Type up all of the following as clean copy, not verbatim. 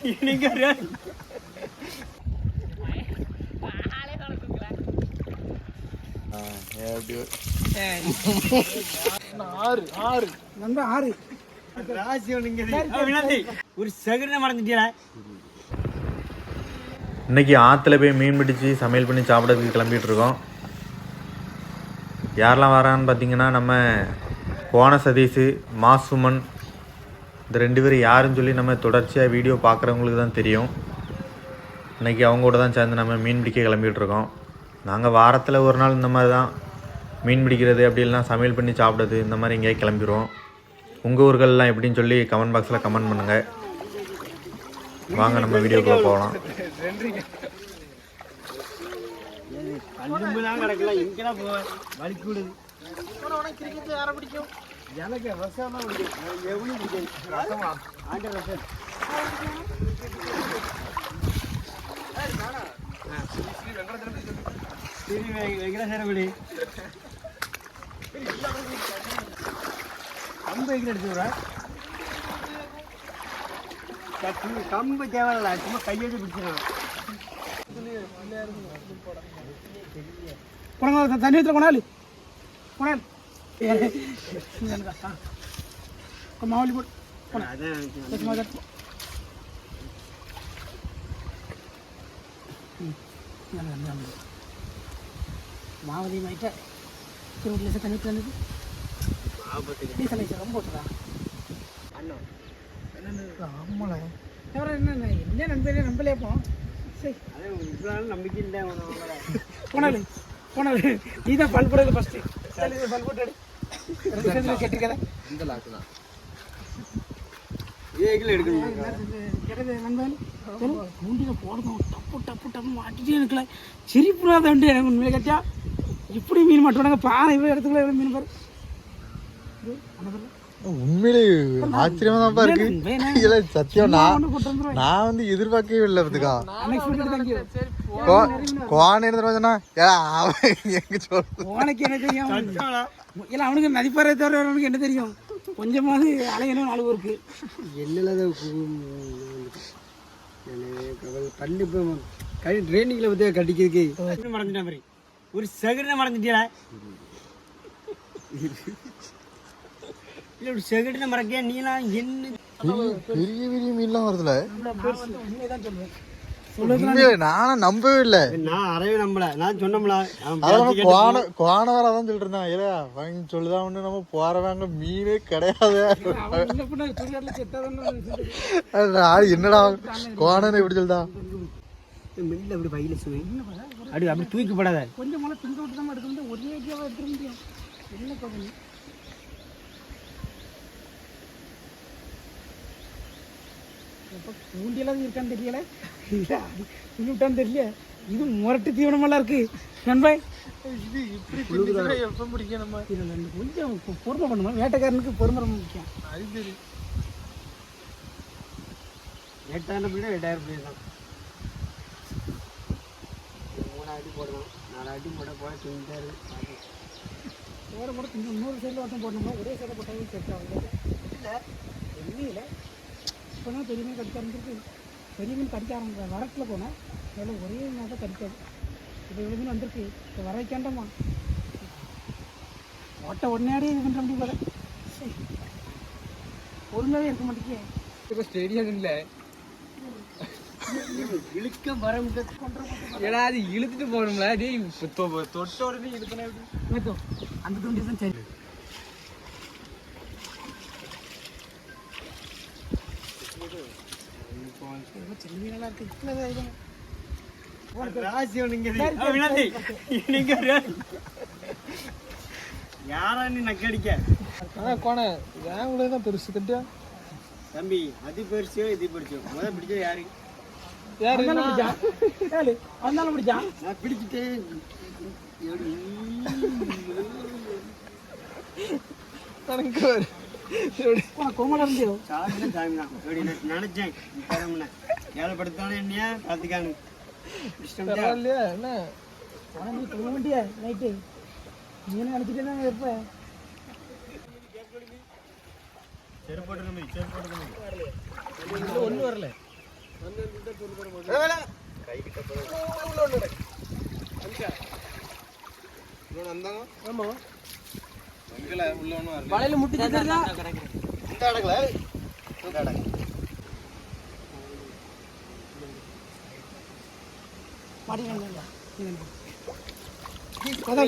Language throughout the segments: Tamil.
இன்னைக்கு ஆற்றுல போய் மீன் பிடிச்சி சமையல் பண்ணி சாப்பிட்றதுக்கு கிளம்பிட்டு இருக்கோம். யாரெல்லாம் வரான்னு பார்த்தீங்கன்னா, நம்ம கோண சதீஷ், மாசுமன், இந்த 2 பேர் யாருன்னு சொல்லி நம்ம தொடர்ச்சியாக வீடியோ பார்க்குறவங்களுக்கு தான் தெரியும். இன்றைக்கி அவங்க கூட தான் சேர்ந்து நம்ம மீன் பிடிக்க கிளம்பிகிட்டு இருக்கோம். நாங்கள் வாரத்தில் ஒரு நாள் இந்த மாதிரி தான் மீன் பிடிக்கிறது, அப்படி இல்லைனா சமையல் பண்ணி சாப்பிட்றது, இந்த மாதிரி எங்கேயே கிளம்பிடுவோம். உங்கள் ஊர்கள்லாம் எப்படின்னு சொல்லி கமெண்ட் பாக்ஸில் கமெண்ட் பண்ணுங்கள். வாங்க நம்ம வீடியோக்குள்ளே போகலாம். கம்பு தேவையில்ல, சும்மா கையெழுத்து பிடிச்சிடலாம். தண்ணி ஊற்றுல கொண்டாலு கொண்டால் மாவளி போட்டு மாவதி மாயிட்ட வீட்டில் தண்ணி ஊற்றி வந்தது ரொம்ப போட்டுதா ஆமாம் என்ன என்ன நண்பரே நம்பலையாப்போ சரி நம்பிக்கை இல்லை போனாலு போனாலு நீ தான் பல் போடல ஃபஸ்ட்டு பல் போட்டு கெட்டிருக்கேன் இந்த லாக்கு தான் மூண்டியில் போடுறோம் டப்பு டப்பு டப்பு மாட்டிட்டே இருக்கல சிரிப்புறாத உண்டு எனக்கு உண்மையில கேட்டா இப்படி மீன் மாட்டுவாங்க பானை இவ்வளோ இடத்துக்குள்ள எவ்வளோ மீன் பாரு உண்மையிலே ஆச்சரியமா தான் இருக்கு. சத்தியம் நான் வந்து எதிர்பார்க்கவே இல்லை. பத்துக்கா கோண எங்க சொல்றது உனக்கு என்ன தெரியும்? இல்லை அவனுக்கு நதிப்பாறை தவிர அவனுக்கு என்ன தெரியும்? கொஞ்சமாவது அலையணும் அளவு இருக்கு. என்னதான் பல்லு இப்போ கை ட்ரைனிங்கில் பற்றி கட்டிக்கிறதுக்கு மறந்துட்டேன் மாதிரி ஒரு செகண்ட் மறந்துட்டியா? இல்லை ஒரு செகண்ட் மறக்கியா? நீலாம் என்ன பெரிய பெரிய மீன்லாம் வருதுல. நானும் நம்பவே இல்லை. நான் அறவே நம்பல. நான் சொன்னோம்ல கோண வேற அதான் சொல்லிட்டு இருந்தான். ஏன் சொல்லுதான் ஒண்ணு நம்ம போறவங்க மீனே கிடையாது. என்னடா கோணன்னு எப்படி சொல்லுதான்? மில்ல அப்படி பையில சுவை அப்படி அப்படி தூக்கப்படாத. கொஞ்சம் மழை திங்க விட்டு தான் எடுக்க முடியும். ஒரே ஐடியாவாக எடுக்க முடியும். என்ன பகுதி பூண்டியெல்லாம் இருக்கான்னு தெரியல. விட்டான்னு தெரியல. இது முரட்டு தீவனமெல்லாம் இருக்கு நண்பாய். எப்போ பிடிக்கும் நம்ம கொஞ்சம் பொறுமை பண்ணணும். வேட்டைக்காரனுக்கு பொறுமை ரொம்ப முக்கியம். அது சரி. 8000 பிள்ளை 8000 பிள்ளை தான். 3 அடி போடணும், 4 அடி போட போட துணிட்டாரு. வேறு கூட இன்னொரு சைடில் ஒருத்தம் போடணும்னா ஒரே சைடில் போட்டாலும் செட் ஆகும். இல்லை எண்ணெயில் இப்போ தான் பெரிய மீன் கடிக்க ஆரம்பிச்சிருக்கு. பெரிய மீன் கடிக்க ஆரம்பிச்சா வரட்டில் போனால் அதில் ஒரே மீனாக தான் கடிக்காது. இப்போ இவ்வளோ மீன் வந்திருக்கு. இப்போ வர வைக்காண்டாமா ஓட்ட உடனே இது பண்ணுற முடியும் போல. சரி பொறுமையாகவே இருக்க மாட்டேங்க. இப்போ ஸ்டேடியம் இல்லை இழுக்க வர ஏன்னா அது இழுத்துட்டு போகணும்ல. அதே தொட்ட உடனே இழுக்கணும். எப்படி அந்த தூண்டி தான் சரி. நல்லா இருக்கு. யாரா நீ நக்கடிக்க கோண வேங்களே தான் பெருசு கட்டியா தம்பி. அது பெருசோ இது பெருசோ முதல் பிடிச்சா யாரு வந்தாலும் பிடிச்சா நான் பிடிச்சிட்டேன். நினைச்சேன் ஏழைப்படுத்தானே என்னையா பார்த்துக்கானு என்ன தூங்க மாட்டியா நைட்டு? நீ நினைச்சிட்டே தான் இருப்ப. ஒன்றும் வரல. வலையில முட்டி தந்துருதா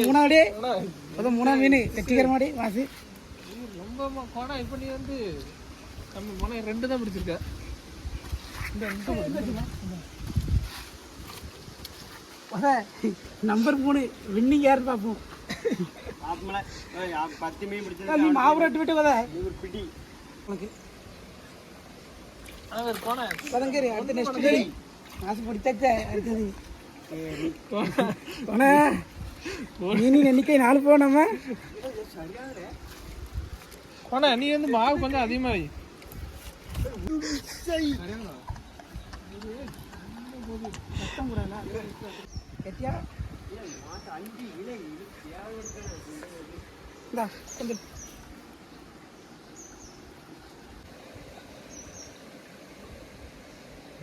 மூணாவது மூணாவது மீன் வெற்றிக்கிற மாதிரி மாசு ரொம்ப கோணா இப்போ நீ வந்து நம்ம மொனை 2 தான் பிடிச்சிருக்க நம்பர் 3 வின்னிங் யாரு பார்ப்போம். 10 மீன் பிடிச்சது நீ மாவுரட்டு விட்டு வர பிடி உனக்கு அவர் போனா பதங்கரி அடுத்து நெக்ஸ்ட் டே மாசு பிடிச்சாச்சே அடுத்து போனா நீ எண்ணிக்கை 4 போனோமா போனா நீ வந்து மாவு கொஞ்சம் அதிகமா வை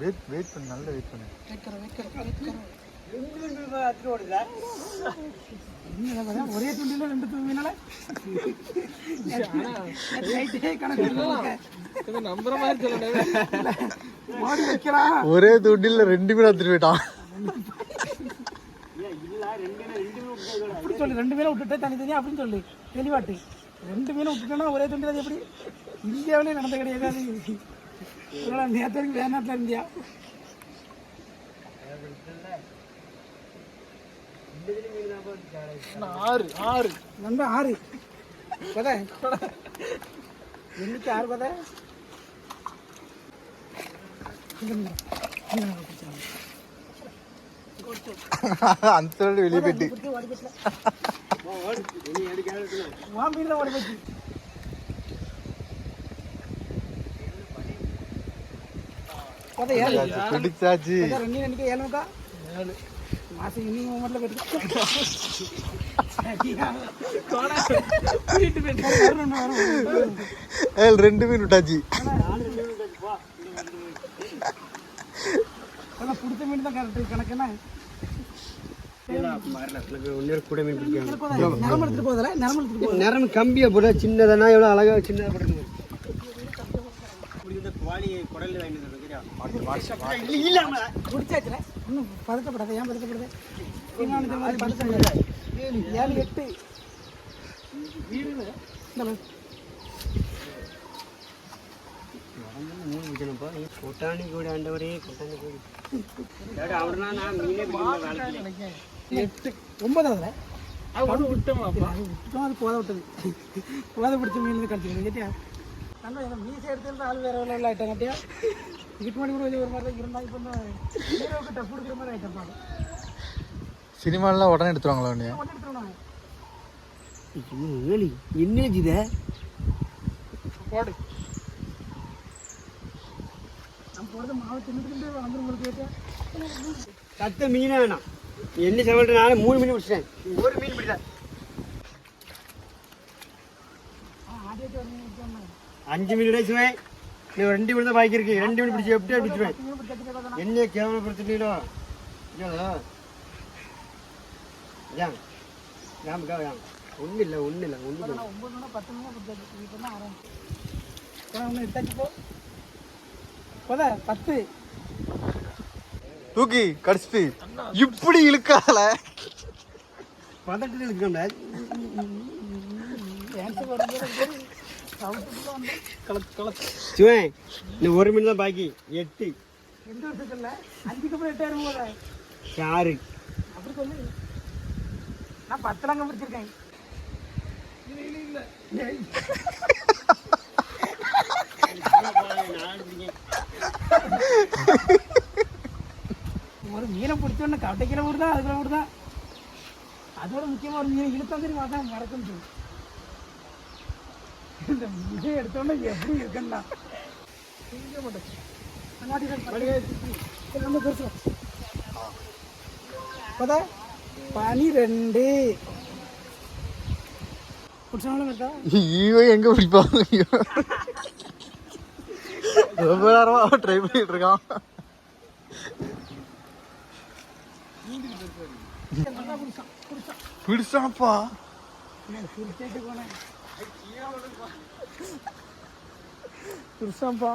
வெயிட் பண்ணு நல்ல வெயிட் பண்ணு ஒரே துண்டில 2 தூவினால நம்புற மாதிரி சொல்ல ஒரே துண்டில 2 மீன் எடுத்துட்டு போயிட்டான் அப்படி சொல்லு 2 மீனை விட்டுட்டு தனித்தனியா அப்படின்னு சொல்லு தெளிவாட்டு 2 மீனை விட்டுட்டோன்னா ஒரே துண்டில் அது எப்படி இந்தியாவிலே நடந்த கிடையாது நேரத்துக்கு வேற நாட்டில் இருந்தியா ஆறு நண்பா 6 பத என்னைக்கு 6 பத அந்த வெளியே போயிட்டு பிடிச்சாச்சு மாசம் இன்னும் மட்டும் போயிட்டு 2 மீன் விட்டாச்சு பிடிச்ச மீன் தான் கரெக்ட் கணக்குன்னா நிறம் கம்பியை போட சின்னதானா எவ்வளோ அழகா சின்னதாக போட்டு பிடிச்சாச்சுல இன்னும் பதட்டப்படாத ஏன் பதட்டப்படுது 7 8 கொட்டாணி கூட ஆண்டவரே கொட்டாணி கூட 8 9 அது போத விட்டது போத பிடிச்ச மீன் கழிச்சு கேட்டியா நம்ம மீசை எடுத்து ஆள் வேற வேலை ஆகிட்டேன் கேட்டியா இதுக்கு முன்னாடி கூட ஒரு மாதிரி தான் இருந்தால் இப்போ ஹீரோவுக்கு டஃப் கொடுக்குற மாதிரி ஆகிட்டேன் பாரு சினிமாலாம் உடனே எடுத்துருவாங்களா உடனே என்ன இதை போடு நம்ம போடுறது மாவு தின்னுட்டு வந்து உங்களுக்கு கேட்டேன் கத்த மீனே வேணாம் என்ன சமையல் நானே 3 மீன் பிடிச்சேன் 1 மீன் பிடிச்சேன் 5 மீன் பிடிச்சுவேன் நீ 2 மீன் தான் பாக்கி இருக்கு 2 மீன் பிடிச்சி எப்படி பிடிச்சுவேன் என்ன கேவலப்படுத்தினீடோ ஏன் ஏன் ஒன்றும் இல்லை ஒன்றும் இல்லை ஒன்றும் இல்லை 9 10 மீன் பிடிச்சாச்சு இப்போ தான் ஆரம்பிச்சு ஒன்று எடுத்தாச்சு போ 10 தூக்கி கடிச்சிட்டு இப்படி இழுக்கால பதட்டத்தில் இருக்கோம்டா சிவன் இந்த 1 மீன் தான் பாக்கி 8 2 வருஷத்துல 5க்கு அப்புறம் 8 போல 6 அப்படி சொல்லு நான் 10 லங்க பிடிச்சிருக்கேன் ஒரு மீனை பிடிச்சோன்னு கட்டைக்கிற ஊர் தான் அதுக்குள்ள ஊர் தான் அதோட முக்கியமாக ஒரு மீனை இழுத்தா சரி பார்த்தா மறக்கும் சொல்லு இந்த மீனை எடுத்தோன்னே எப்படி இருக்குன்னா பதா 12 பிடிச்சாலும் இருக்கா இவன் எங்க பிடிப்பாங்க ரொம்ப நேரமா ட்ரை பண்ணிட்டு இருக்கான் பிடிச்சாப்பா புருஷன்ப்பா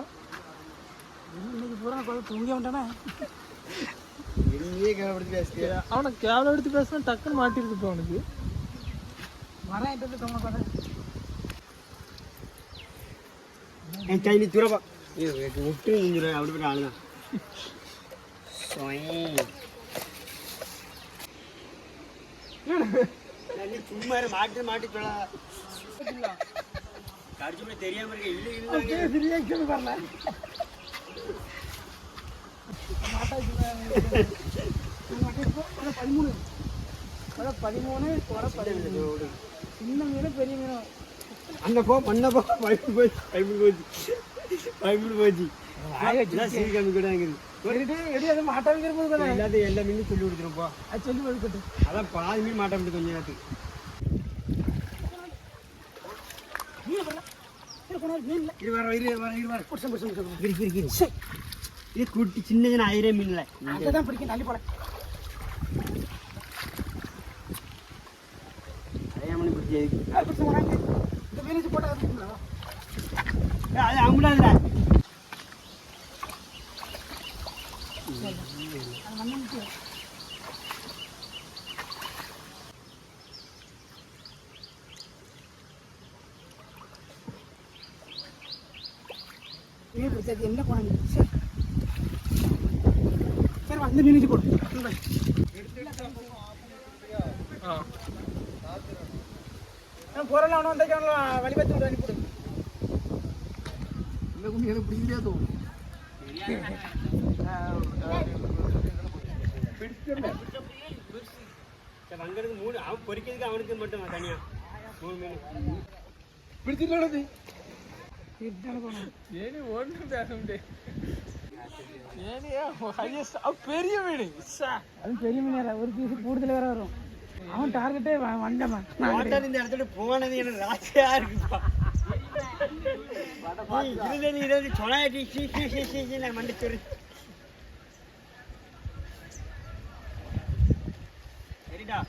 இன்னைக்கு பூரா தூங்க வேண்டானே என்னையே கேவலப்படுத்தி பேசுறியா? அவனை கேவலம் எடுத்து பேசினா டக்குன்னு மாட்டிருக்குப்பா அவனுக்கு வரேன் கவலை என் கை நீ துறப்பா விட்டு செஞ்சிடும் அப்படி போய் ஆளுதான் சும்மா மாட்டு மாட்டி சொல்ல கடிச்சு தெரியாம இருக்க இல்லை இல்லை வரல பதிமூணு 13 சின்ன மீன் பெரிய மீன் அங்கே போ பண்ணப்போ பைபிள் போச்சு பைபிள் போச்சு சீக்கிரம் கூட மாட்டாங்க எல்லாத்தையும் எல்லா மீனும் சொல்லி கொடுத்துருப்பா அது சொல்லி கொடுக்கட்டும் அதான் பாதி மீன் மாட்ட முடியும் கொஞ்ச நேரத்துக்கு இது வர இது குட்டி சின்ன சின்ன 1000 மீன்ல அதான் பிடிக்கும் நல்லி போல மணி பிடிச்சி இந்த மீன் போட்டா அது அவங்களால மீன் பிடிச்சது என்ன போனாங்க சரி சரி அந்த மீன் போடு போறல அவன வந்தா வழிபத்து விட்டு அனுப்பிடு இந்த கும்பி எனக்கு பிடிக்கலையா தோ அங்கிருந்து 3 அவன் பொறிக்கிறதுக்கு அவனுக்கு மட்டும் தனியா 3 மீன் பிடிச்சிட்டு ஏனி ஒன்று பேச முடியாது பெரிய மீன் அது பெரிய மீன் ஒரு பீஸ் கூடுதல் வேற வரும் அவன் டார்கெட்டே வந்தவன் இந்த இடத்துல போனது எனக்கு ராசியா இருக்குப்பா மண்டிச்சு சரிடா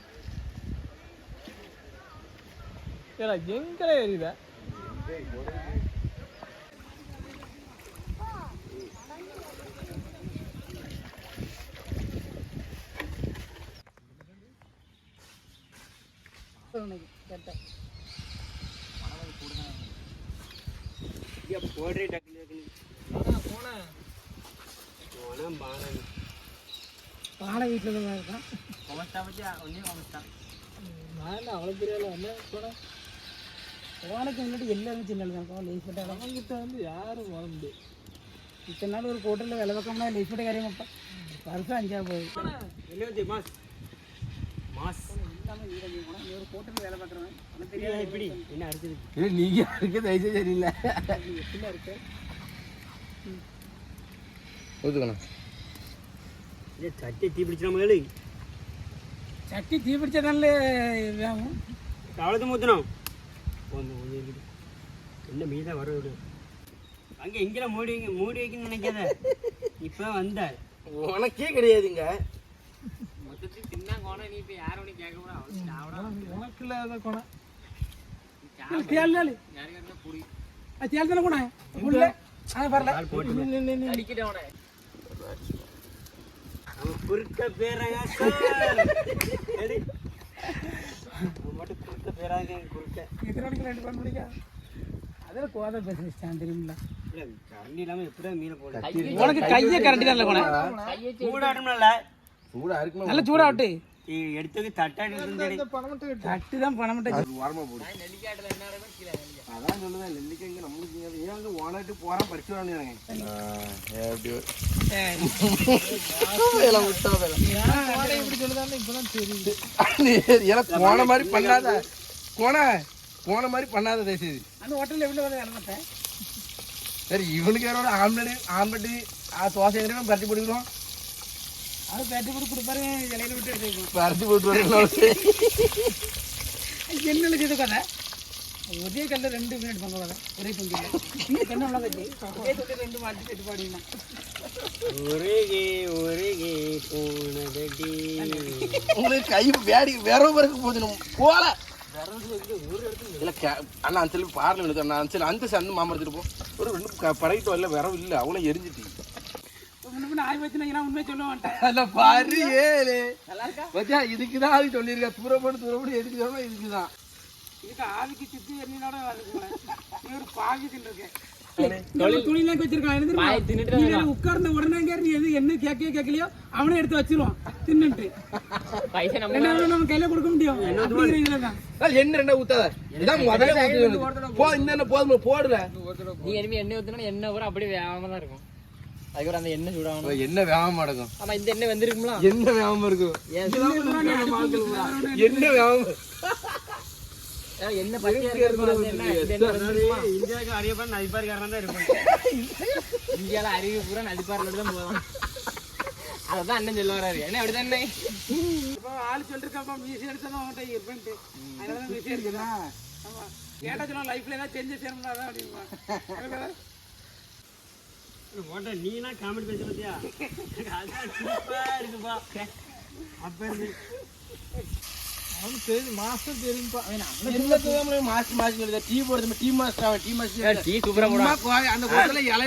எங்கடா எரியுதா போடுறே பானை வீட்டில் தான் இருக்கான் நான் அவ்வளோ பெரிய போனக்கு முன்னாடி எல்லாரும் சின்ன தான் லைஃப் அவங்ககிட்ட வந்து யாரும் வர முடியாது இத்தனை நாள் ஒரு ஹோட்டலில் வேலை பார்க்கணும்னா லைஃப் ஃபட்டை கரையமாப்பா வருஷம் 5 போகுது மாஸ் இல்லாமல் ஒரு ஹோட்டலில் வேலை பார்க்குறவன் எனக்கு தெரியாது எப்படி என்ன அடுத்தது இல்லை நீங்கள் யாருக்கு தயவுசெய்து சரியில்லை எப்படிலாம் இருக்கு ஒத்துக்கணும் சட்டி தீ பிடிச்சிட முதல்ல சட்டி தீ பிடிச்சதால வேகும் அவ்வளோதான் ஊற்றணும் என்ன மீதான் வர விடு அங்கே எங்கெல்லாம் மூடி வைக்கணும்னு நினைக்காத இப்போ வந்த உனக்கே கிடையாதுங்க உனக்கு இல்லாத கோணம் தேல் தானே கோணம் உள்ள வரல குறுக்க பேராங்க மட்டும் குறுக்க பேராங்க குறுக்க எத்தனை மணிக்கு 2 பண்ண முடியா அதில் கோதை பேசுறேன் தெரியுமில்ல இல்லை கரண்டி இல்லாமல் எப்படியா மீனை போட உனக்கு கையை கரண்டி தான் கோணம் சூடாட்டணும்ல சூடாக இருக்குமா நல்ல சூடாகட்டு எடுத்தது தட்டாடி தட்டு தான் பணமட்டும் ஓரமாக போடு அதான் சொல்லுவேன் நெல்லிக்காய் இங்கே நம்மளுக்கு ஏன் வந்து ஓனாட்டு போகிறான் பறிச்சு வரான்னு இப்படி சொல்லுதான்னு இப்பதான் தெரியுது ஏன்னா போன மாதிரி பண்ணாத போன மாதிரி பண்ணாத தயவுசெய்து அந்த ஹோட்டலில் எப்படி வந்து வேலை பார்த்தேன் சரி இவனுக்கு யாரோட ஆம்லெட்டு தோசை எங்கே பறிச்சு போட்டுக்கிறோம் அது பேட்டி போட்டு கொடுப்பாரு இலையில விட்டு எடுத்துக்கணும் பறிச்சு போட்டு வரணும் என்ன செய்த கதை ஒரே கல்லில் 2 மினிட் பண்ணுவாங்க ஒரே தொண்டியில் இன்னும் கண்ணு நல்லா கட்டி ஒரே தொண்டி 2 மாட்டி கட்டி பாடினா உங்களுக்கு கை வேடி விரவு வரைக்கும் போது போல இல்லை அண்ணா அந்த செல்லு பார்ல விழுது அண்ணா அந்த செல்லு அந்த சந்து மாமரத்துட்டு போ ஒரு 2 பறகிட்டு வரல விரவு இல்லை அவங்கள எரிஞ்சிட்டு ஆய் வச்சுனா உண்மையை சொல்ல மாட்டேன் அல்ல பாரு ஏ இதுக்குதான் அது சொல்லியிருக்கேன் தூரப்பட்டு எதுக்கு சொல்லணும் இதுக்குதான் இதுக்கு ஆவிக்கு சுத்தி எண்ணினோட நீ ஒரு பாவி தின்னுருக்கேன் துணிலாம் வச்சிருக்கான் உட்கார்ந்த உடனே நீ எது என்ன கேட்கலையோ அவனே எடுத்து வச்சிருவான் தின்னுட்டு நம்ம கையில கொடுக்க முடியும் என்ன ஊத்தாத இதான் முதல்ல போ இந்த போதும் போடுற நீ இனிமே எண்ணெய் ஊத்தினா எண்ணெய் கூட அப்படியே வேகாம தான் இருக்கும் அதுக்கப்புறம் அந்த எண்ணெய் சூடாகணும் என்ன வேகாம நடக்கும் ஆமா இந்த எண்ணெய் வெந்திருக்குங்களா என்ன வேகாம இருக்கும் என்ன வேகாம என்ன இந்தியாவுக்கு அறியப்பா நதிப்பாருக்காரன் தான் இருப்பேன் இந்தியாவில் அறிவு பூரா நதிப்பாரில் தான் போவான் அதான் அண்ணன் சொல்ல வராரு என்ன அப்படிதான் என்ன இப்போ ஆள் சொல்லிருக்காப்பா மீசி எடுத்ததான் அவன்கிட்ட இருப்பேன்ட்டு அதனால மீசி எடுக்கலாம் ஆமா கேட்டா சொல்லுவா லைஃப்ல ஏதாவது செஞ்சு சேரணும் அதான் அப்படின்பா ஓட்ட நீனா காமெடி பேச பத்தியா இருக்குப்பா அப்ப இருந்து அவனுக்கு தெரியும் மாஸ்டர் தெரியும்பா எல்லாத்துக்கும் மாஸ்டர் சொல்லுது டீ போடுறது tea master tea master tea சூப்பரா போடுவான் அந்த ஹோட்டல்ல இலை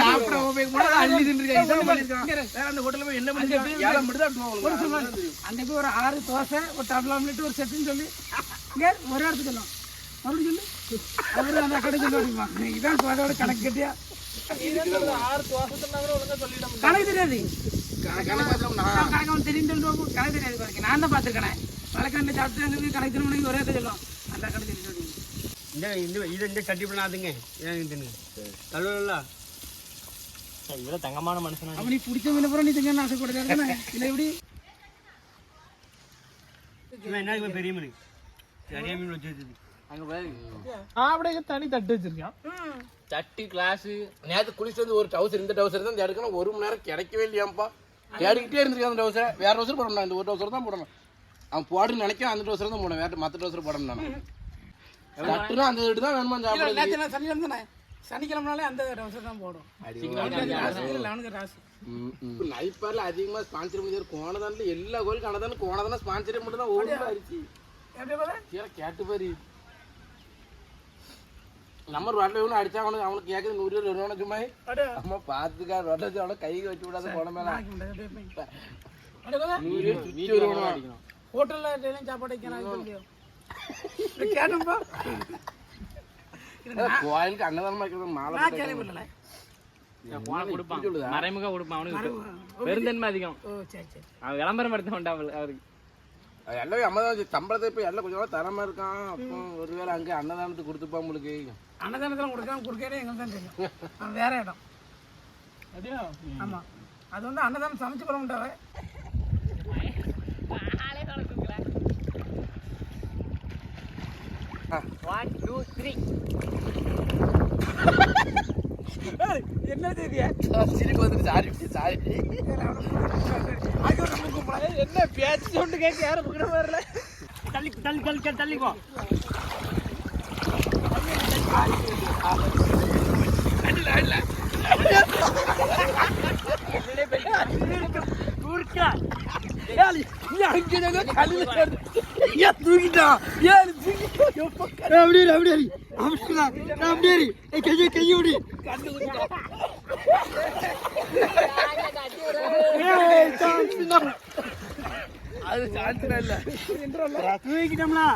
சாப்பிட கூட அள்ளி தின்னுருக்காங்க அந்த ஹோட்டல்ல போய் என்ன பண்ணிருக்காங்க இலை மட்டும் தான் அங்க போய் ஒரு 6 தோசை ஒரு டபுள் ஆம்லெட் ஒரு செட்டுன்னு சொல்லி ஒரு இடத்துக்கு சொல்லலாம் மறுபடியும் சொல்லு அவரு அந்த கடை சொல்லி இதான் அதோட கணக்கு கட்டியா 6 தோசை கணக்கு தெரியாது கணக்கு தெரியும் சொல்லுவோம் கணக்கு தெரியாது பாருங்க நான் தான் பார்த்துருக்கேன் வழக்காண்டு சாப்பிட்டு கணக்கு திரும்ப ஒரே சொல்லுவோம் அந்த கடை தெரியும் இதை கட்டி பண்ணாதுங்க ஏன் தின்னு தள்ளுவல இவ்வளவு தங்கமான மனுஷனா அவனுக்கு பிடிச்ச மீன் பூரா நீ திங்கன்னு ஆசைப்படுறாங்க இல்லை எப்படி என்ன பெரிய மீன் நிறைய மீன் வச்சு வச்சது அங்க பாரு அப்படியே தனி தட்டு வச்சிருக்கான் சட்டி கிளாஸ் நேற்று குளிச்சு வந்து ஒரு டவுசர் இந்த டவுசர் தான் எடுக்கணும் 1 மணி நேரம் கிடைக்கவே இல்லையாப்பா தேடிக்கிட்டே இருந்திருக்கான் அந்த டவுசரை வேற டவுசர் போடணும் இந்த ஒரு டவுசர் தான் போடணும் அவன் போடுன்னு நினைக்க அந்த டவுசர் தான் போடணும் வேற மற்ற டவுசர் போடணும் நான் தட்டுனா அந்த வீட்டு தான் வேணுமா சாப்பிடுறது சனிக்கிழமை தானே சனிக்கிழமைனாலே அந்த டவுசர் தான் போடும் அவனுக்கு ராசி நைப்பாரில் அதிகமாக ஸ்பான்சர் பண்ணி கோணதானில் எல்லா கோயிலுக்கும் அனதானு கோணதான ஸ்பான்சரே மட்டும் தான் ஓடி ஆயிடுச்சு கேட்டு பாரு நம்ம ரோட்டில் ஒன்று அடிச்சா அவனுக்கு கேட்குது 100 ரூபா சும்மா அம்மா பார்த்துக்கா ரோட்டில் வச்சு அவனை கைக்கு வச்சு விடாத போன மேலே 100 ரூபா ஹோட்டலில் சாப்பாடு வைக்கணும் கேட்டோம்ப்பா கோயிலுக்கு அன்னதானமா இருக்கிறது மாலை கேள்விப்படல கொடுப்பான் மறைமுக கொடுப்பான் அவனுக்கு பெருந்தன்மை அதிகம் அவன் விளம்பரம் எடுத்த மாட்டான் அவருக்கு எல்லாமே அம்மதான் சம்பளத்தை இப்போ எல்லாம் கொஞ்சம் தரமா இருக்கான் அப்போ ஒருவேளை அங்கே அன்னதானத்துக்கு கொடுத்துப்பா உங்களுக்கு அன்னதானத்தில் கொடுக்கவே எங்களுக்கு தான் தெரியும் வேற இடம் அப்படியா ஆமாம் அது வந்து அன்னதானம் சமைச்சு போட மாட்டாவே என்ன தேதியா சிரிப்பு வந்துட்டு சாரி சாரி என்ன பேச்சு சொண்டு கேட்க யாரும் பக்கட வரல தள்ளி தள்ளி தள்ளி தள்ளிக்கோ தூக்கிட்டான் கையோடி அது சான்ஸ் இல்ல தூக்கிட்டோம்னா